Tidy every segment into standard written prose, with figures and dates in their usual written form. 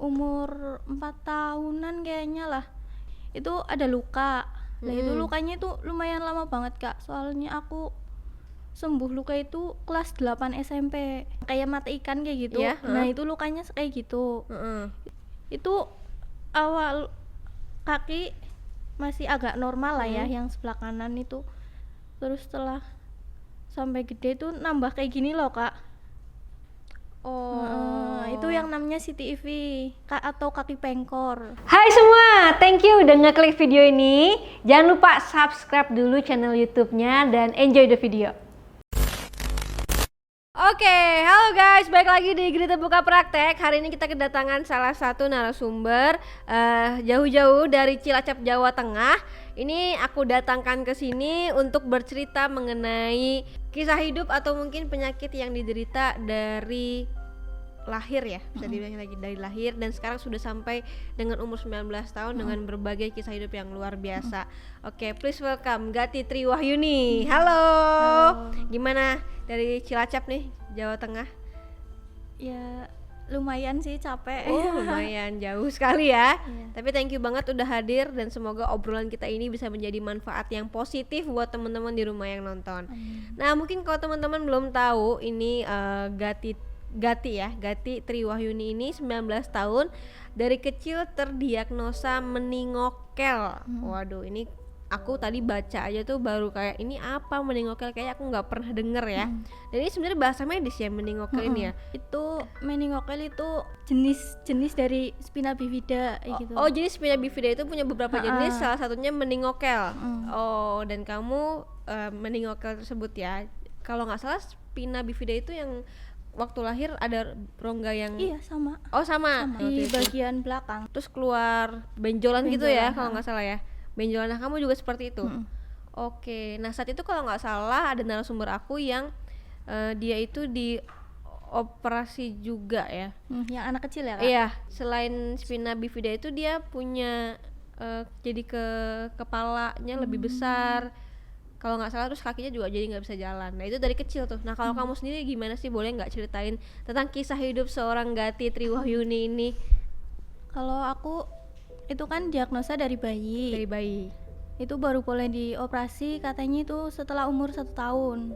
umur 4 tahunan kayaknya lah. Itu ada luka. Nah, itu lukanya itu lumayan lama banget, Kak. Soalnya aku sembuh luka itu kelas 8 SMP. Kayak mata ikan kayak gitu. Iya, Nah, itu lukanya kayak gitu. Itu awal kaki masih agak normal lah ya, yang sebelah kanan itu. Terus setelah sampai gede tuh nambah kayak gini loh, Kak. Itu yang namanya CTIV atau kaki pengkor. Hai semua, thank you udah ngeklik video ini. Jangan lupa subscribe dulu channel YouTube-nya dan enjoy the video. Oke, halo guys, balik lagi di Grita Buka Praktek. Hari ini kita kedatangan salah satu narasumber jauh-jauh dari Cilacap, Jawa Tengah. Ini aku datangkan ke sini untuk bercerita mengenai kisah hidup atau mungkin penyakit yang diderita dari lahir ya, bisa dibilang lagi dari lahir, dan sekarang sudah sampai dengan umur 19 tahun dengan berbagai kisah hidup yang luar biasa. Oke, please welcome Gati Triwahyuni. Halo. Gimana dari Cilacap nih, Jawa Tengah? Ya lumayan sih, capek. Lumayan jauh sekali ya. Tapi thank you banget udah hadir, dan semoga obrolan kita ini bisa menjadi manfaat yang positif buat teman-teman di rumah yang nonton. Nah, mungkin kalau teman-teman belum tahu, ini Gati Triwahyuni ini 19 tahun, dari kecil terdiagnosa meningokel. Waduh, ini aku tadi baca aja tuh baru kayak ini apa meningokel, kayak aku nggak pernah denger ya. Dan ini sebenarnya bahasa medis ya meningokel ini ya. Itu meningokel itu jenis dari spina bifida gitu. Oh, jadi spina bifida itu punya beberapa jenis, salah satunya meningokel. Oh, dan kamu meningokel tersebut ya. Kalau nggak salah spina bifida itu yang waktu lahir ada rongga yang sama. Oh, sama. Di bagian belakang. Terus keluar benjolan gitu ya, kalau nggak salah ya. Benjolan. Nah, kamu juga seperti itu. Oke. Nah, saat itu kalau nggak salah ada narasumber aku yang dia itu di operasi juga ya. Yang anak kecil ya, Kak? Iya. Selain spina bifida itu dia punya jadi kepalanya lebih besar. Kalau nggak salah, terus kakinya juga jadi nggak bisa jalan. Nah, itu dari kecil tuh. Nah, kalau kamu sendiri gimana sih? Boleh nggak ceritain tentang kisah hidup seorang Gati Triwahyuni ini? Kalau aku itu kan diagnosa dari bayi. Dari bayi. Itu baru boleh dioperasi katanya itu setelah umur 1 tahun.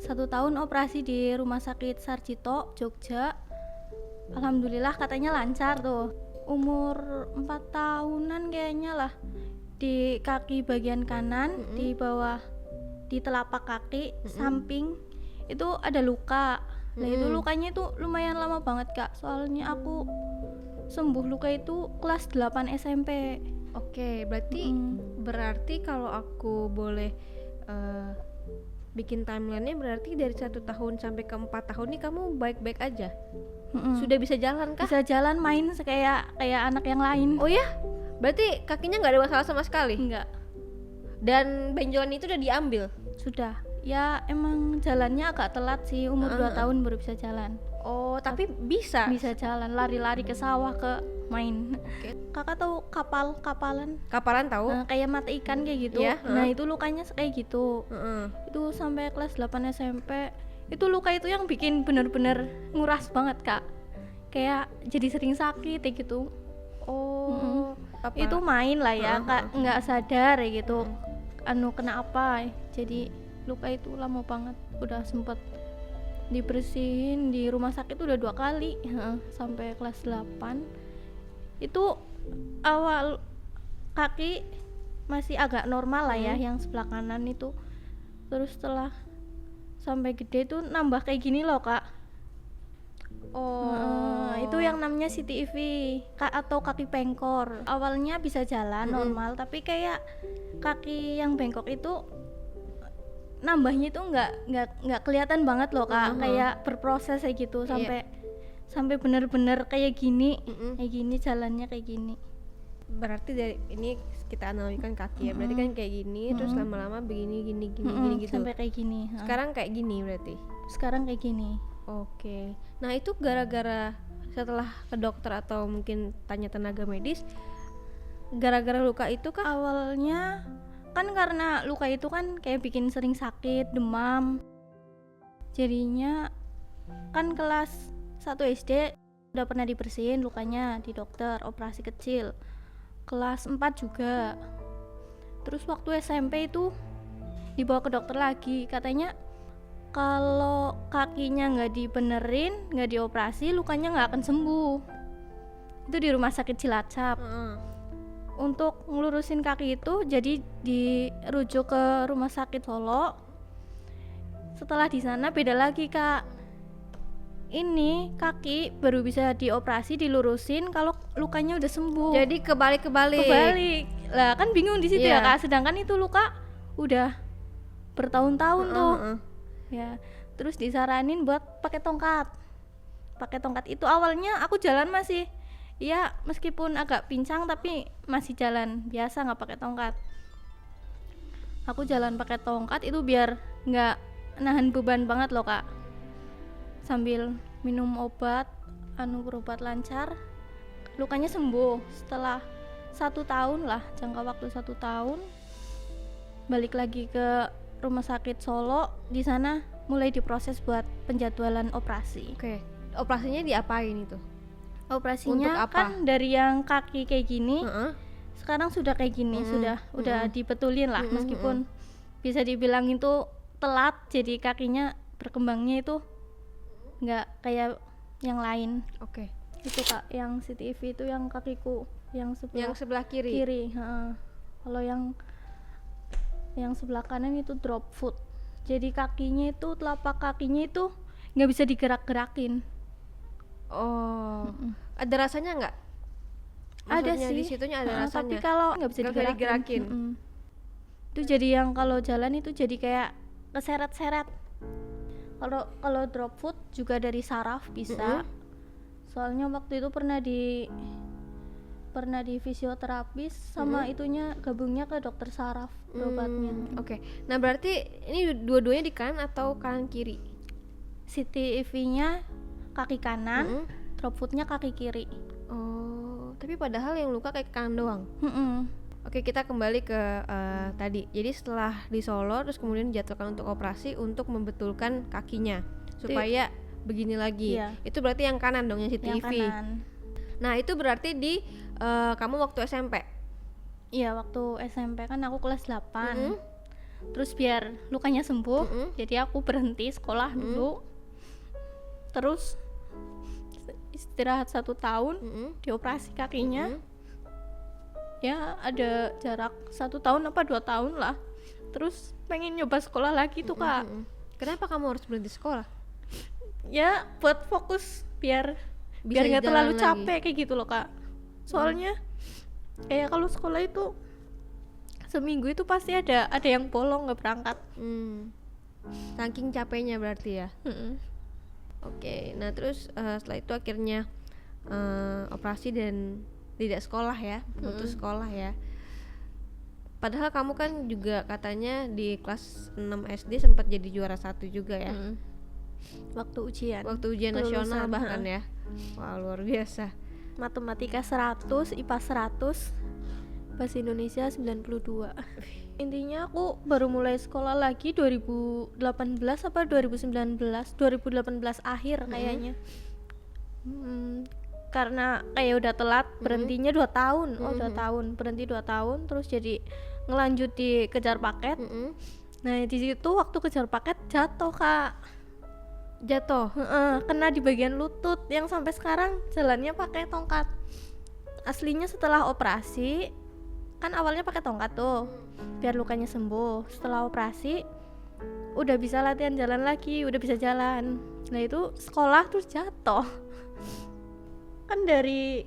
1 tahun operasi di Rumah Sakit Sarjito, Jogja. Alhamdulillah katanya lancar tuh. Umur 4 tahunan kayaknya lah. Di kaki bagian kanan, di bawah di telapak kaki samping itu ada luka. Nah, itu lukanya itu lumayan lama banget, Kak. Soalnya aku sembuh luka itu kelas 8 SMP. Oke, berarti kalau aku boleh bikin timelinenya, berarti dari 1 tahun sampai ke 4 tahun nih kamu baik-baik aja? Sudah bisa jalan kah? Bisa jalan, main kayak anak yang lain. Oh ya? Berarti kakinya nggak ada masalah sama sekali? Enggak. Dan benjolan itu udah diambil? Sudah. Ya emang jalannya agak telat sih, umur 2 tahun baru bisa jalan. Oh, tapi bisa jalan, lari-lari ke sawah, ke main. Kakak tahu kapalan? Kapalan tahu? Kayak mata ikan kayak gitu. Iya, Nah, itu lukanya kayak gitu. Itu sampai kelas 8 SMP. Itu luka itu yang bikin bener-bener nguras banget, Kak. Kayak jadi sering sakit kayak gitu. Oh, itu main lah ya, Kak, nggak sadar ya gitu. Kena apa? Jadi luka itu lama banget. Udah sempet dibersihin di rumah sakit udah 2 kali, sampai kelas 8. Itu awal kaki masih agak normal lah ya, yang sebelah kanan itu. Terus setelah sampai gede tuh nambah kayak gini loh, Kak. Itu yang namanya CTIV atau kaki pengkor. Awalnya bisa jalan normal, tapi kayak kaki yang bengkok itu nambahnya itu nggak kelihatan banget loh, Kak. Kayak berproses kayak gitu sampai bener-bener kayak gini, jalannya kayak gini. Berarti dari ini kita analogikan kaki ya, berarti kan kayak gini, terus lama-lama begini gini gitu. Sampai kayak gini. Sekarang kayak gini berarti? Sekarang kayak gini. Oke. Nah, itu gara-gara setelah ke dokter atau mungkin tanya tenaga medis, gara-gara luka itu kah? Awalnya kan karena luka itu kan kayak bikin sering sakit, demam. Jadinya kan kelas 1 SD udah pernah dibersihin lukanya di dokter, operasi kecil. Kelas 4 juga. Terus waktu SMP itu dibawa ke dokter lagi, katanya kalau kakinya nggak dibenerin, nggak dioperasi, lukanya nggak akan sembuh. Itu di rumah sakit Cilacap. Untuk ngelurusin kaki itu jadi dirujuk ke rumah sakit Solo. Setelah di sana beda lagi Kak. Ini kaki baru bisa dioperasi, dilurusin kalau lukanya udah sembuh. Jadi kebalik. Kebalik. Lah kan bingung di situ Iya. ya Kak. Sedangkan itu luka udah bertahun-tahun tuh. Ya, terus disaranin buat pakai tongkat. Pakai tongkat itu awalnya aku jalan masih, ya meskipun agak pincang tapi masih jalan biasa nggak pakai tongkat. Aku jalan pakai tongkat itu biar nggak nahan beban banget loh Kak. Sambil minum obat, berobat lancar, lukanya sembuh. Setelah 1 tahun lah, jangka waktu 1 tahun, balik lagi ke rumah sakit Solo. Di sana mulai diproses buat penjadwalan operasi. Oke. Operasinya diapain itu? Operasinya Untuk apa? kan dari yang kaki kayak gini, sekarang sudah kayak gini, udah dibetulin lah. Meskipun bisa dibilang itu telat, jadi kakinya berkembangnya itu nggak kayak yang lain. Oke. Itu Kak, yang CTV itu yang kakiku yang Yang sebelah kiri. Kalau yang sebelah kanan itu drop foot. Jadi kakinya itu, telapak kakinya itu nggak bisa digerak-gerakin. Oh. Ada rasanya nggak? Ada Maksudnya sih. di situnya ada rasanya. Tapi kalau nggak bisa Nggak bisa digerakin. digerakin. Itu jadi yang kalau jalan itu jadi kayak keseret-seret. Kalau drop foot juga dari saraf bisa. Soalnya waktu itu pernah di fisioterapis sama itunya gabungnya ke dokter saraf berobatnya. Oke. Nah, berarti ini dua-duanya di kanan atau kanan kiri? CTV-nya kaki kanan, drop foot-nya kaki kiri. Oh, tapi padahal yang luka kayak kanan doang. Oke, kita kembali ke tadi. Jadi setelah di Solo terus kemudian dijadwalkan untuk operasi untuk membetulkan kakinya supaya begini lagi. Iya. Itu berarti yang kanan dong, yang CTV. Yang kanan. Nah, itu berarti di kamu waktu SMP. Iya, waktu SMP kan aku kelas 8. Terus biar lukanya sembuh, jadi aku berhenti sekolah dulu. Terus istirahat 1 tahun, dioperasi kakinya. Ya ada jarak 1 tahun apa 2 tahun lah. Terus pengen nyoba sekolah lagi tuh Kak. Kenapa kamu harus berhenti sekolah? Ya buat fokus biar Bisa nggak jalan terlalu lagi. capek kayak gitu loh Kak. Soalnya kayak kalau sekolah itu seminggu itu pasti ada yang bolong nggak berangkat. Saking capeknya berarti ya. Oke, nah terus setelah itu akhirnya operasi dan tidak sekolah ya, putus sekolah ya. Padahal kamu kan juga katanya di kelas 6 SD sempat jadi juara 1 juga ya. Waktu ujian. Waktu ujian Kelulusan, nasional bahkan ya. Wah, luar biasa. Matematika 100, IPA 100, Bahasa Indonesia 92. Intinya aku baru mulai sekolah lagi 2018 apa 2019, 2018 akhir kayaknya. Karena kayak udah telat, berhentinya 2 tahun. 2 tahun, berhenti 2 tahun terus jadi ngelanjut di kejar paket. Nah, di situ waktu kejar paket jatuh, Kak. Jatuh. Kena di bagian lutut yang sampai sekarang jalannya pakai tongkat. Aslinya setelah operasi kan awalnya pakai tongkat tuh biar lukanya sembuh. Setelah operasi udah bisa latihan jalan lagi, udah bisa jalan. Nah, itu sekolah terus jatuh. Kan dari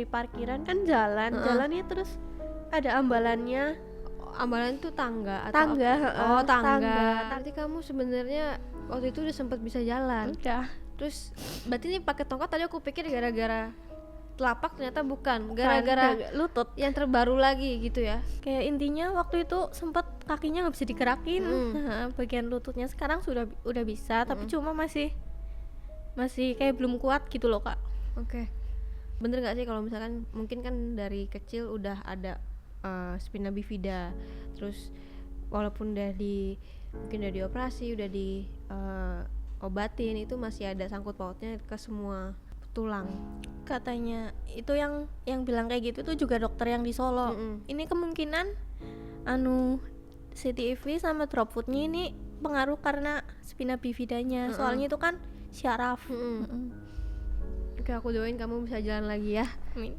parkiran kan jalannya terus ada ambalannya. Ambalan itu tangga atau Tangga, apa? Oh, tangga. tangga. Berarti kamu sebenarnya waktu itu udah sempat bisa jalan. Udah. Terus berarti ini pakai tongkat tadi aku pikir gara-gara telapak, ternyata bukan. Gara-gara lutut. yang terbaru lagi gitu ya. Kayak intinya waktu itu sempet kakinya nggak bisa digerakin. Bagian lututnya sekarang udah bisa, tapi cuma masih kayak belum kuat gitu loh, Kak. Oke. Bener nggak sih kalau misalkan mungkin kan dari kecil udah ada spina bifida, terus walaupun mungkin udah dioperasi, udah di obatin, itu masih ada sangkut pautnya ke semua tulang. Katanya itu yang bilang kayak gitu tuh juga dokter yang di Solo. Ini kemungkinan CTIV sama drop foodnya ini pengaruh karena spina bifidanya. Soalnya itu kan syaraf. Oke, aku doain kamu bisa jalan lagi ya. Amin.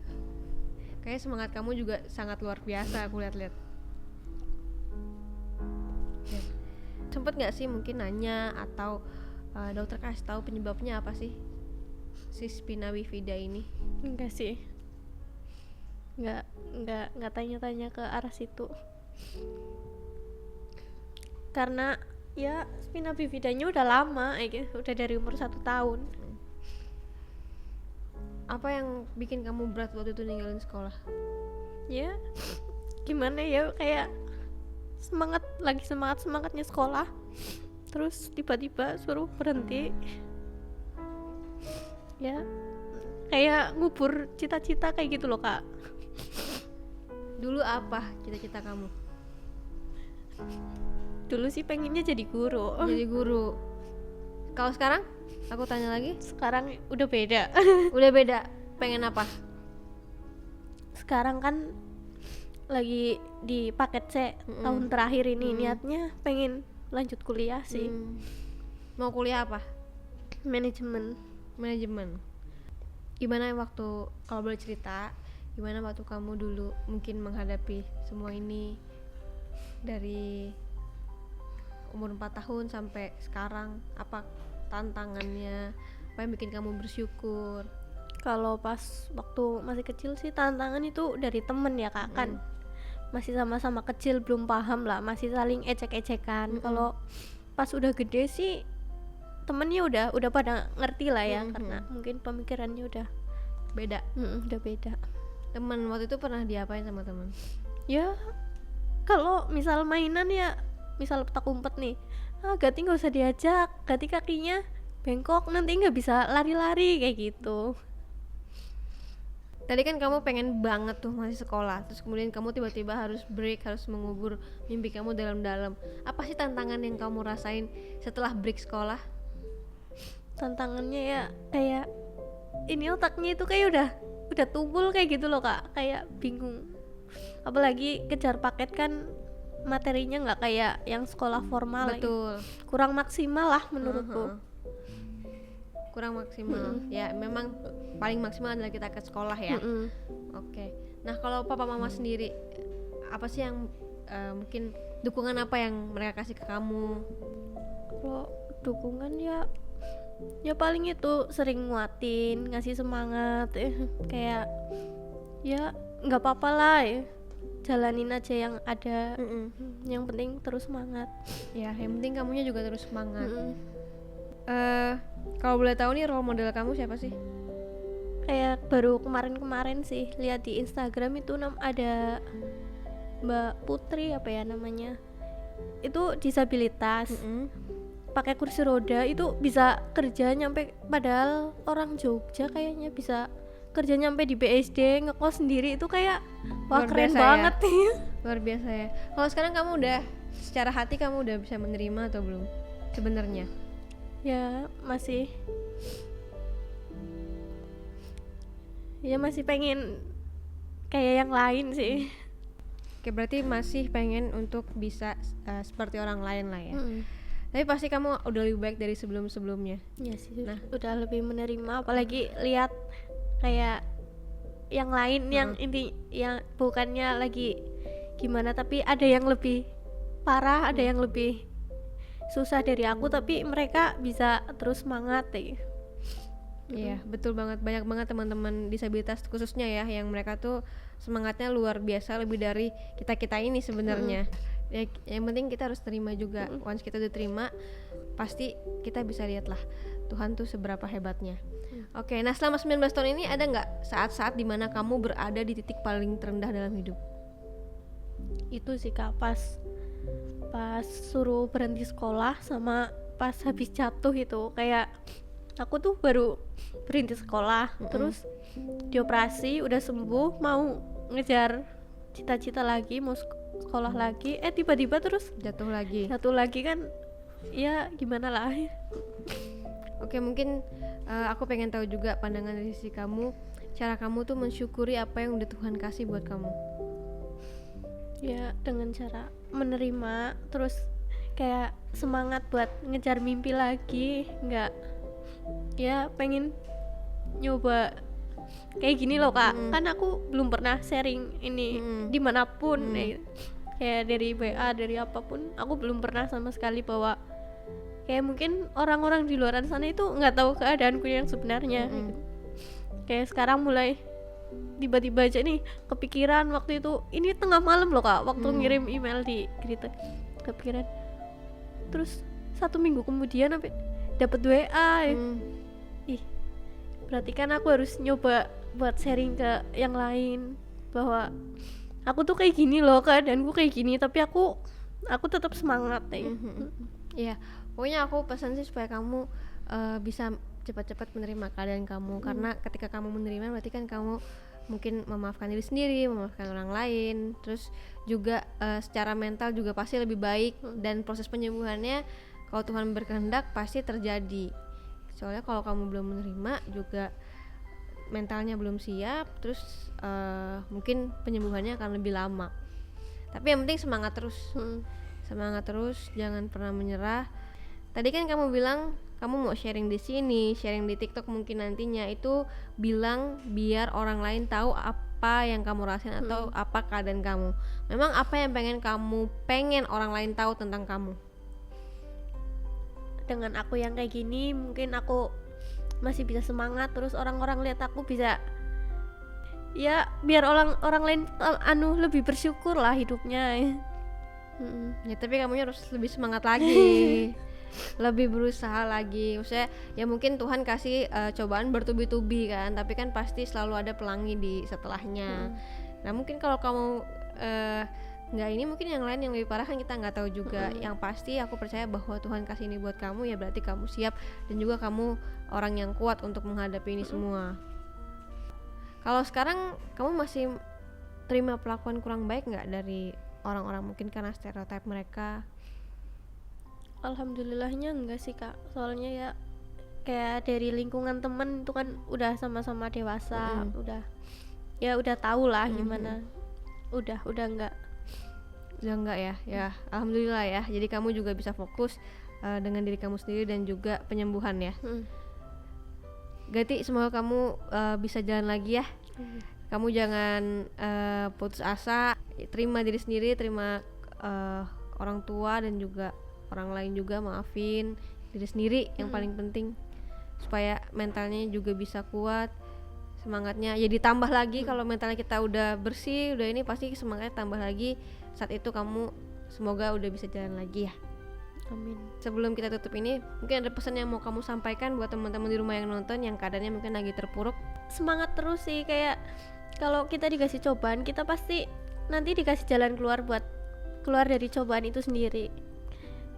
Kayaknya semangat kamu juga sangat luar biasa aku lihat-lihat. Ya. Sempet nggak sih mungkin nanya atau dokter kasih tahu penyebabnya apa sih si spina bifida ini? Enggak sih. Enggak tanya-tanya ke arah situ. Karena ya spina bifidanya udah lama, udah dari umur 1 tahun. Apa yang bikin kamu berat waktu itu ninggalin sekolah? Ya gimana ya, kayak semangatnya sekolah, terus tiba-tiba suruh berhenti. Ya kayak ngubur cita-cita kayak gitu loh, Kak. Dulu apa cita-cita kamu? Dulu sih pengennya jadi guru. Jadi guru. Kalau sekarang? Aku tanya lagi. Sekarang udah beda. Udah beda. Pengen apa? Sekarang kan lagi di paket C tahun terakhir ini. Niatnya pengen lanjut kuliah sih. Mau kuliah apa? Manajemen. Gimana waktu, kalau boleh cerita, gimana waktu kamu dulu mungkin menghadapi semua ini dari umur 4 tahun sampai sekarang? Apa tantangannya? Apa yang bikin kamu bersyukur? Kalau pas waktu masih kecil sih tantangan itu dari temen ya, Kak. Kan masih sama-sama kecil, belum paham lah, masih saling ecek-ecekan. Kalau pas udah gede sih temennya udah pada ngerti lah ya, karena mungkin pemikirannya udah Beda. udah beda. Teman waktu itu pernah diapain sama teman? Ya kalau misal mainan ya, misal petak umpet nih, Gati nggak usah diajak, Gati kakinya bengkok, nanti nggak bisa lari-lari kayak gitu. Tadi kan kamu pengen banget tuh masih sekolah, terus kemudian kamu tiba-tiba harus break, harus mengubur mimpi kamu dalam-dalam. Apa sih tantangan yang kamu rasain setelah break sekolah? Tantangannya ya kayak ini otaknya itu kayak udah tumpul kayak gitu loh, Kak. Kayak bingung, apalagi kejar paket kan materinya nggak kayak yang sekolah formal. Betul. Kurang maksimal lah menurutku. Kurang maksimal. Ya memang paling maksimal adalah kita ke sekolah ya. Oke. Nah kalau papa mama sendiri, apa sih yang mungkin dukungan apa yang mereka kasih ke kamu? Kalau dukungan ya paling itu sering nguatin, ngasih semangat, kayak ya nggak apa-apa lah ya, jalanin aja yang ada. Yang penting terus semangat. Ya yang penting kamunya juga terus semangat. Kalau boleh tahu nih role model kamu siapa sih? Kayak baru kemarin sih lihat di Instagram itu ada Mbak Putri apa ya namanya, itu disabilitas, pakai kursi roda, itu bisa kerja nyampe, padahal orang Jogja kayaknya bisa kerja nyampe di BSD, ngekos sendiri, itu kayak wah Luar keren biasa banget ya. Luar biasa ya. Kalau sekarang kamu udah secara hati kamu udah bisa menerima atau belum sebenarnya? Ya masih pengen kayak yang lain sih. Oke, berarti masih pengen untuk bisa seperti orang lain lah ya. Tapi pasti kamu udah lebih baik dari sebelum-sebelumnya. Ya sih, udah lebih menerima, apalagi lihat kayak yang lain yang bukannya lagi gimana, tapi ada yang lebih parah, ada yang lebih susah dari aku, tapi mereka bisa terus semangat ya. Iya, betul banget. Banyak banget teman-teman disabilitas khususnya ya, yang mereka tuh semangatnya luar biasa, lebih dari kita ini sebenarnya. Ya, yang penting kita harus terima juga. Once kita udah terima, pasti kita bisa lihat lah Tuhan tuh seberapa hebatnya. Oke, nah selama 19 tahun ini ada nggak saat-saat dimana kamu berada di titik paling terendah dalam hidup? Itu sih, Kak, pas suruh berhenti sekolah sama pas habis jatuh itu. Kayak aku tuh baru berhenti sekolah, terus dioperasi, udah sembuh, mau ngejar cita-cita lagi, mau sekolah lagi, tiba-tiba terus Jatuh lagi kan, ya gimana lah. Oke, mungkin aku pengen tahu juga pandangan dari sisi kamu, cara kamu tuh mensyukuri apa yang udah Tuhan kasih buat kamu. Ya dengan cara menerima, terus kayak semangat buat ngejar mimpi lagi, nggak ya pengen nyoba kayak gini loh kak. Kan aku belum pernah sharing ini dimanapun kayak dari WA, dari apapun aku belum pernah sama sekali, bahwa kayak mungkin orang-orang di luar sana itu nggak tahu keadaanku yang sebenarnya gitu. Kayak sekarang mulai tiba-tiba aja nih kepikiran, waktu itu ini tengah malam loh kak, waktu ngirim email di Grita, kepikiran, terus 1 minggu kemudian dapat WA. Ih, berarti kan aku harus nyoba buat sharing ke yang lain bahwa aku tuh kayak gini loh keadaanku kayak gini, tapi aku tetap semangat nih. Iya, pokoknya aku pesan sih supaya kamu bisa cepat-cepat menerima keadaan kamu, karena ketika kamu menerima berarti kan kamu mungkin memaafkan diri sendiri, memaafkan orang lain, terus juga secara mental juga pasti lebih baik, dan proses penyembuhannya kalau Tuhan berkehendak pasti terjadi. Soalnya kalau kamu belum menerima juga mentalnya belum siap, terus mungkin penyembuhannya akan lebih lama. Tapi yang penting semangat terus. Semangat terus, jangan pernah menyerah. Tadi kan kamu bilang kamu mau sharing di sini, sharing di TikTok mungkin nantinya, itu bilang biar orang lain tahu apa yang kamu rasain atau apa keadaan kamu. Memang apa yang pengen orang lain tahu tentang kamu? Dengan aku yang kayak gini mungkin aku masih bisa semangat, terus orang-orang lihat aku bisa, ya biar orang lain lebih bersyukur lah hidupnya. Ya tapi kamunya harus lebih semangat lagi. Lebih berusaha lagi. Maksudnya ya mungkin Tuhan kasih cobaan bertubi-tubi kan, tapi kan pasti selalu ada pelangi di setelahnya. Nah mungkin kalau kamu nggak ini, mungkin yang lain yang lebih parah kan kita nggak tahu juga. Yang pasti aku percaya bahwa Tuhan kasih ini buat kamu, ya berarti kamu siap, dan juga kamu orang yang kuat untuk menghadapi ini semua. Kalau sekarang kamu masih terima perlakuan kurang baik nggak dari orang-orang, mungkin karena stereotip mereka? Alhamdulillahnya enggak sih kak, soalnya ya kayak dari lingkungan temen itu kan udah sama-sama dewasa, udah tahu lah gimana. Udah enggak ya alhamdulillah ya. Jadi kamu juga bisa fokus dengan diri kamu sendiri dan juga penyembuhan ya. Gati, semoga kamu bisa jalan lagi ya. Kamu jangan putus asa, terima diri sendiri, terima orang tua dan juga orang lain juga, maafin diri sendiri yang paling penting, supaya mentalnya juga bisa kuat, semangatnya ya ditambah lagi. Kalau mentalnya kita udah bersih, udah ini, pasti semangatnya tambah lagi. Saat itu kamu semoga udah bisa jalan lagi ya. Amin. Sebelum kita tutup ini, mungkin ada pesan yang mau kamu sampaikan buat teman-teman di rumah yang nonton yang keadaannya mungkin lagi terpuruk? Semangat terus sih, kayak kalau kita dikasih cobaan, kita pasti nanti dikasih jalan keluar buat keluar dari cobaan itu sendiri.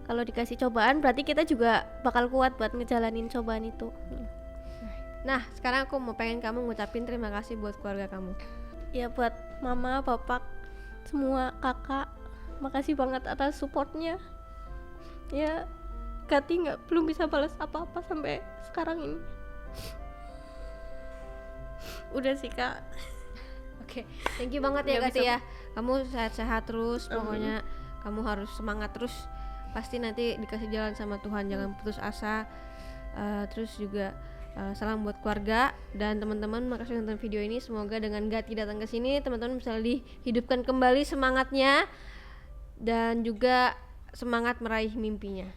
Kalau dikasih cobaan berarti kita juga bakal kuat buat ngejalanin cobaan itu. Nah sekarang aku mau pengen kamu ngucapin terima kasih buat keluarga kamu. Ya buat mama, bapak, semua kakak, makasih banget atas supportnya. Ya Gati belum bisa balas apa-apa sampai sekarang ini. Udah sih kak. Oke, thank you banget ya Gati ya. Kamu sehat-sehat terus. Pokoknya kamu harus semangat terus. Pasti nanti dikasih jalan sama Tuhan. Jangan putus asa. Terus juga salam buat keluarga dan teman-teman. Makasih nonton video ini. Semoga dengan Gati datang ke sini, teman-teman bisa dihidupkan kembali semangatnya dan juga semangat meraih mimpinya.